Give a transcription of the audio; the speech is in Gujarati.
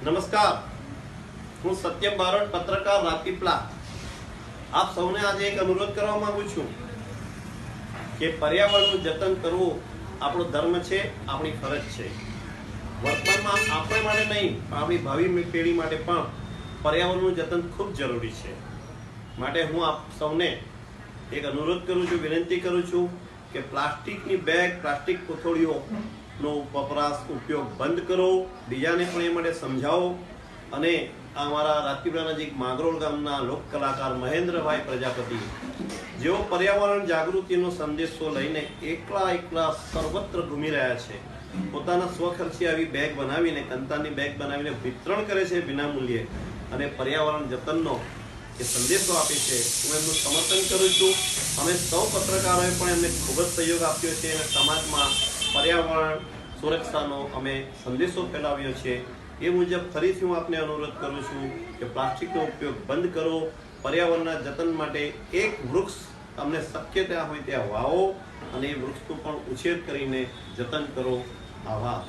નમસ્કાર, હું સત્યમ બારોટ, પત્રકાર રાજપીપળા. આપ સૌને આજે એક અનુરોધ કરવા માંગુ છું કે પર્યાવરણનું જતન કરવું આપણો ધર્મ છે, આપણી ફરજ છે. વર્તમાનમાં આપણે માટે નહીં પણ આપણી ભાવિ પેઢી માટે પણ પર્યાવરણનું જતન ખૂબ જરૂરી છે. માટે હું આપ સૌને એક અનુરોધ કરું છું, વિનંતી કરું છું કે પ્લાસ્ટિકની બેગ, પ્લાસ્ટિક કોથળીઓનો વપરાશ ઉપયોગ બંધ કરો. બીજાને પણ એ માટે સમજાવો. અને અમારા રાજપીપળા નજીક માંગરોળ ગામના લોક કલાકાર મહેન્દ્રભાઈ પ્રજાપતિ, જેઓ પર્યાવરણ જાગૃતિનો સંદેશો લઈને એકલા સર્વત્ર ઘૂમી રહ્યા છે. પોતાના સ્વખર્ચે આવી બેગ બનાવીને, કંતાની બેગ બનાવીને વિતરણ કરે છે વિનામૂલ્યે, અને પર્યાવરણ જતનનો એ સંદેશો આપે છે. હું એમનું સમર્થન કરું છું. અમે સૌ પત્રકારોએ પણ એમને ખૂબ જ સહયોગ આપ્યો છે અને સમાજમાં પર્યાવરણ સુરક્ષાનો અમે સંદેશો ફેલાવ્યો છે. એ મુજબ ફરીથી હું આપને અનુરોધ કરું છું કે પ્લાસ્ટિકનો ઉપયોગ બંધ કરો. પર્યાવરણના જતન માટે એક વૃક્ષ તમને શક્ય ત્યાં હોય ત્યાં વાવો અને એ વૃક્ષનું પણ ઉછેર કરીને જતન કરો. આભાર.